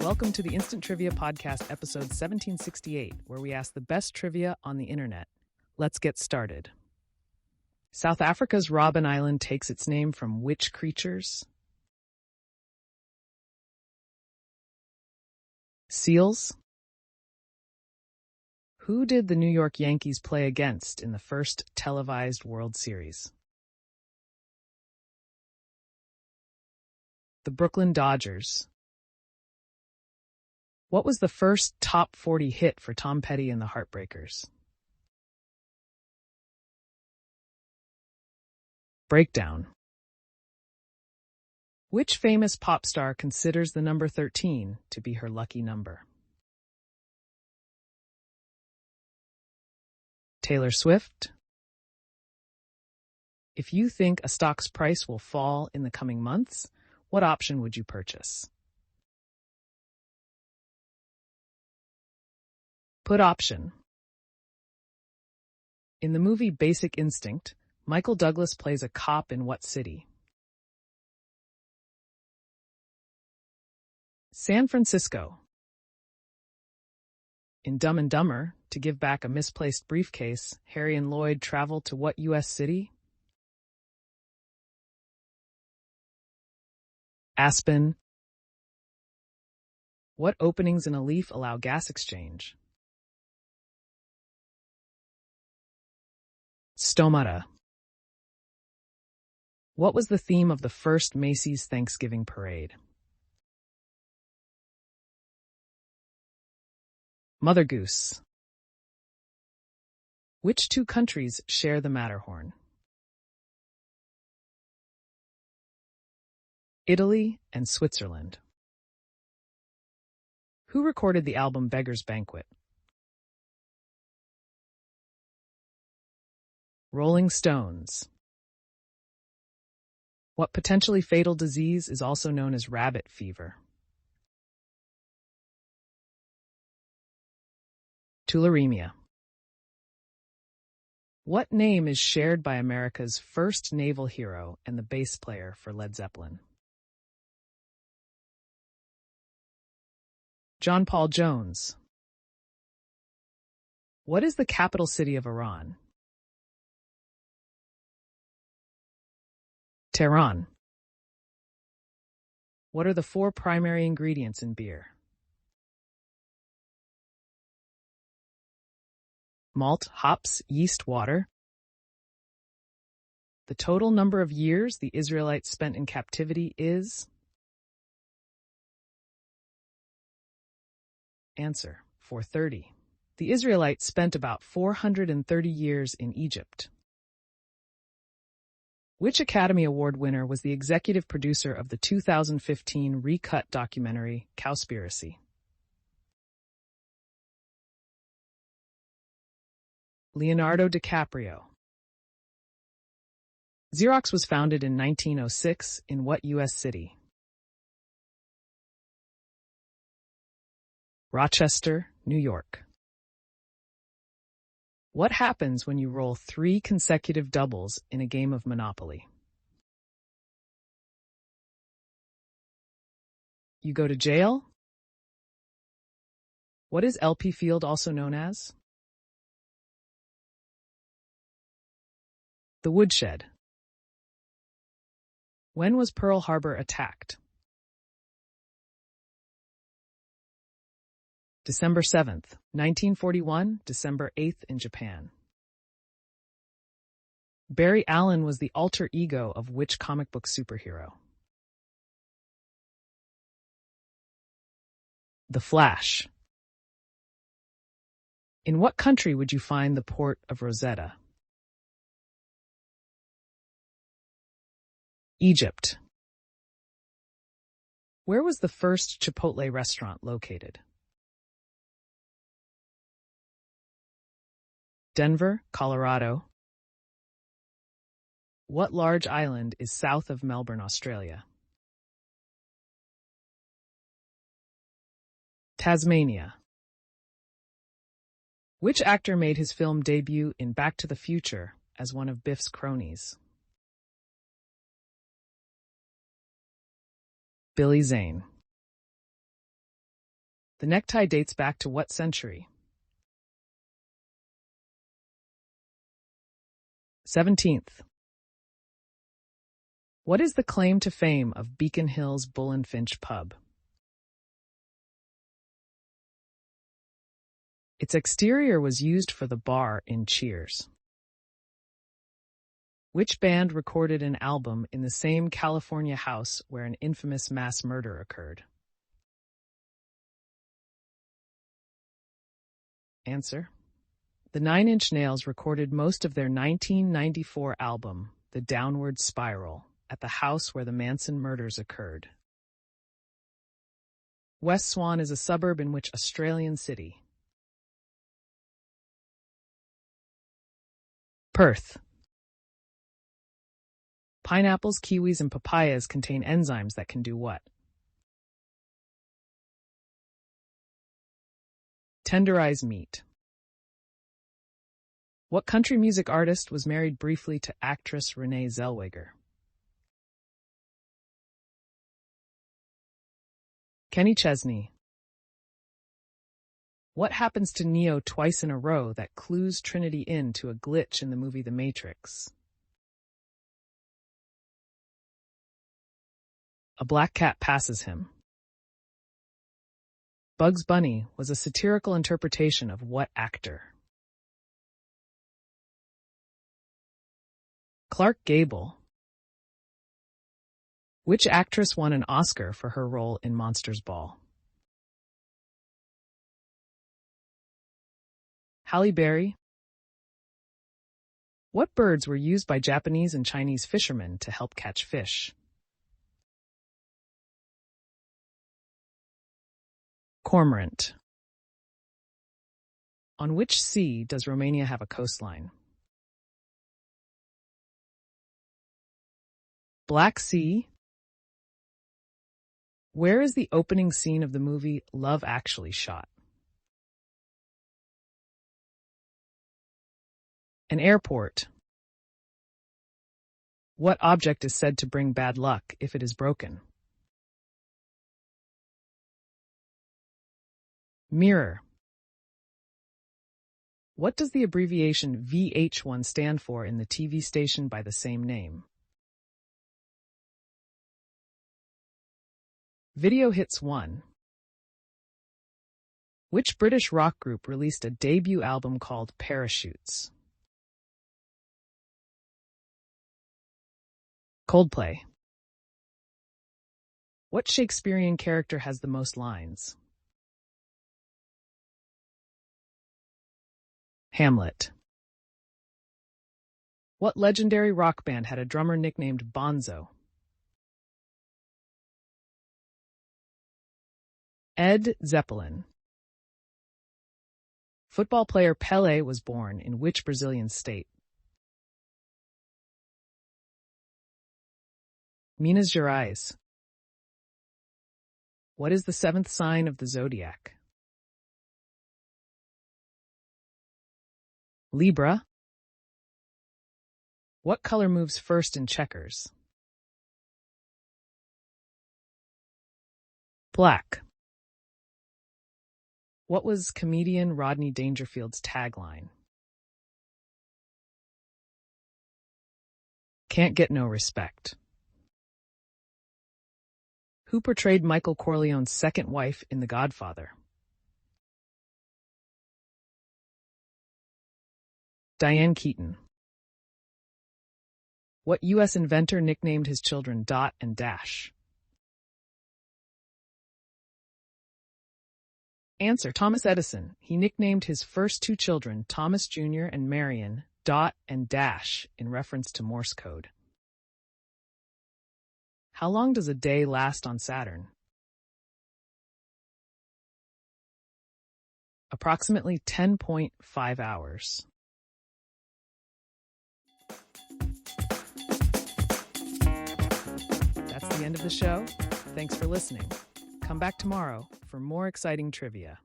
Welcome to the Instant Trivia Podcast, episode 1768, where we ask the best trivia on the internet. Let's get started. South Africa's Robben Island takes its name from which creatures? Seals? Who did the New York Yankees play against in the first televised World Series? The Brooklyn Dodgers. What was the first top 40 hit for Tom Petty and the Heartbreakers? Breakdown. Which famous pop star considers the number 13 to be her lucky number? Taylor Swift. If you think a stock's price will fall in the coming months, what option would you purchase? Put option. In the movie Basic Instinct, Michael Douglas plays a cop in what city? San Francisco. In Dumb and Dumber, to give back a misplaced briefcase, Harry and Lloyd travel to what U.S. city? Aspen. What openings in a leaf allow gas exchange? Stomata. What was the theme of the first Macy's Thanksgiving Parade? Mother Goose. Which two countries share the Matterhorn? Italy and Switzerland. Who recorded the album Beggar's Banquet? Rolling Stones. What potentially fatal disease is also known as rabbit fever? Tularemia. What name is shared by America's first naval hero and the bass player for Led Zeppelin? John Paul Jones. What is the capital city of Iran? Tehran. What are the four primary ingredients in beer? Malt, hops, yeast, water. The total number of years the Israelites spent in captivity is? Answer: 430. The Israelites spent about 430 years in Egypt. Which Academy Award winner was the executive producer of the 2015 recut documentary Cowspiracy? Leonardo DiCaprio. Xerox was founded in 1906 in what U.S. city? Rochester, New York. What happens when you roll 3 consecutive doubles in a game of Monopoly? You go to jail? What is LP Field also known as? The Woodshed. When was Pearl Harbor attacked? December 7th, 1941, December 8th in Japan. Barry Allen was the alter ego of which comic book superhero? The Flash. In what country would you find the port of Rosetta? Egypt. Where was the first Chipotle restaurant located? Denver, Colorado. What large island is south of Melbourne, Australia? Tasmania. Which actor made his film debut in Back to the Future as one of Biff's cronies? Billy Zane. The necktie dates back to what century? 17th. What is the claim to fame of Beacon Hill's Bull and Finch pub? Its exterior was used for the bar in Cheers. Which band recorded an album in the same California house where an infamous mass murder occurred? Answer. The Nine Inch Nails recorded most of their 1994 album, The Downward Spiral, at the house where the Manson murders occurred. West Swan is a suburb in which Australian city? Perth. Pineapples, kiwis, and papayas contain enzymes that can do what? Tenderize meat. What country music artist was married briefly to actress Renee Zellweger? Kenny Chesney. What happens to Neo twice in a row that clues Trinity in to a glitch in the movie The Matrix? A black cat passes him. Bugs Bunny was a satirical interpretation of what actor? Clark Gable. Which actress won an Oscar for her role in Monsters Ball? Halle Berry. What birds were used by Japanese and Chinese fishermen to help catch fish? Cormorant. On which sea does Romania have a coastline? Black Sea. Where is the opening scene of the movie Love Actually shot? An airport. What object is said to bring bad luck if it is broken? Mirror. What does the abbreviation VH1 stand for in the TV station by the same name? Video Hits 1. Which British rock group released a debut album called Parachutes? Coldplay. What Shakespearean character has the most lines? Hamlet. What legendary rock band had a drummer nicknamed Bonzo? Ed Zeppelin. Football player Pelé was born in which Brazilian state? Minas Gerais. What is the seventh sign of the zodiac? Libra. What color moves first in checkers? Black. What was comedian Rodney Dangerfield's tagline? Can't get no respect. Who portrayed Michael Corleone's second wife in The Godfather? Diane Keaton. What U.S. inventor nicknamed his children Dot and Dash? Answer. Thomas Edison. He nicknamed his first two children, Thomas Jr. and Marion, Dot and Dash, in reference to Morse code. How long does a day last on Saturn? Approximately 10.5 hours. That's the end of the show. Thanks for listening. Come back tomorrow for more exciting trivia.